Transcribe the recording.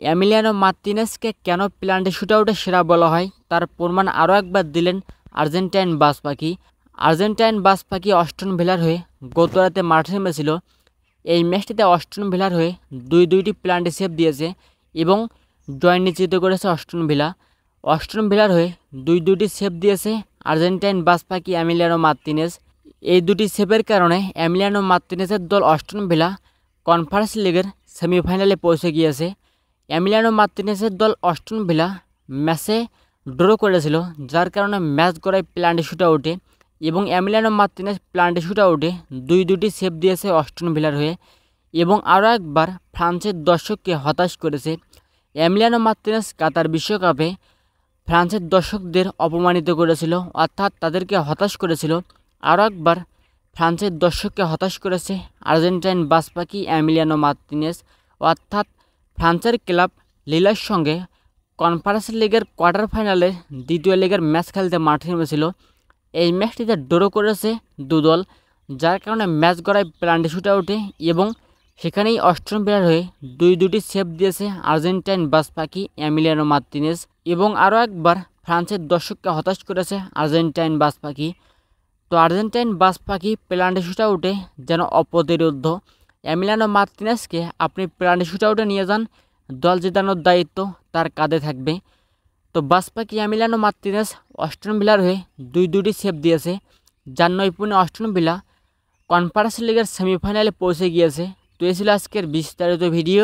Emiliano মার্তিনেজকে কেন penalty শুটআউটে সেরা বলা হয় তার প্রমাণ আরও একবার দিলেন আর্জেন্টাইন বাজ পাখি। আর্জেন্টাইন বাজ পাখি অস্টন ভিলার হয়ে গতরাতে মাঠে নেমেছিল। এই ম্যাচটিতে অস্টন ভিলার হয়ে দুইটি পেনাল্টি সেভ দিয়েছে এবং জয় নিশ্চিত করেছে অস্টন ভিলা। অস্টন ভিলার হয়ে দুইটি সেভ দিয়েছে আর্জেন্টাইন বাজ পাখি এমিলিয়ানো মার্তিনেজ। এই দুটি সেভের কারণে এমিলিয়ানো মার্তিনেজের দল অস্টন ভিলা কনফারেন্স লিগের সেমিফাইনালে পৌঁছে গিয়েছে। এমিলিয়ানো মার্তিনেজের দল অস্টন ভিলা ম্যাচে ড্র করেছিল, যার কারণে ম্যাচ গড়ায় পেনাল্টি শুটআউটে এবং এমিলিয়ানো মার্তিনেজ পেনাল্টি শুটআউটে দুটি সেভ দিয়েছে অস্টন ভিলার হয়ে এবং আরও একবার ফ্রান্সের দর্শককে হতাশ করেছে। এমিলিয়ানো মার্তিনেজ কাতার বিশ্বকাপে ফ্রান্সের দর্শকদের অপমানিত করেছিল, অর্থাৎ তাদেরকে হতাশ করেছিল। আরও একবার ফ্রান্সের দর্শককে হতাশ করেছে আর্জেন্টাইন বাজ পাখি এমিলিয়ানো মার্তিনেজ, অর্থাৎ ফ্রান্সের ক্লাব লিলের সঙ্গে কনফারেন্স লিগের কোয়ার্টার ফাইনালে দ্বিতীয় লেগের ম্যাচ খেলতে মাঠে নেমেছিল। এই ম্যাচটিতে ড্র করেছে দুদল, যার কারণে ম্যাচ গড়ায় পেনাল্টি শুটআউটে এবং সেখানেই অস্টন ভিলার হয়ে দুটি সেভ দিয়েছে আর্জেন্টাইন বাজ পাখি এমিলিয়ানো মার্তিনেজ এবং আরও একবার ফ্রান্সের দর্শককে হতাশ করেছে আর্জেন্টাইন বাজ পাখি। তো আর্জেন্টাইন বাজ পাখি পেনাল্টি শুটআউটে যেন অপ্রতিরোধ্য। এমিলিয়ানো মার্তিনেজকে আপনি পেনাল্টি শুটআউটে নিয়ে যান, দল জেতানোর দায়িত্ব তার কাঁধে থাকবে। তো বাজ পাখি এমিলিয়ানো মার্তিনেজ অস্টন ভিলার হয়ে দুটি সেভ দিয়েছে, যার নৈপুণ্যে অস্টন ভিলা কনফারেন্স লিগের সেমিফাইনালে পৌঁছে গিয়েছে। তো এই ছিল আজকের বিস্তারিত ভিডিও।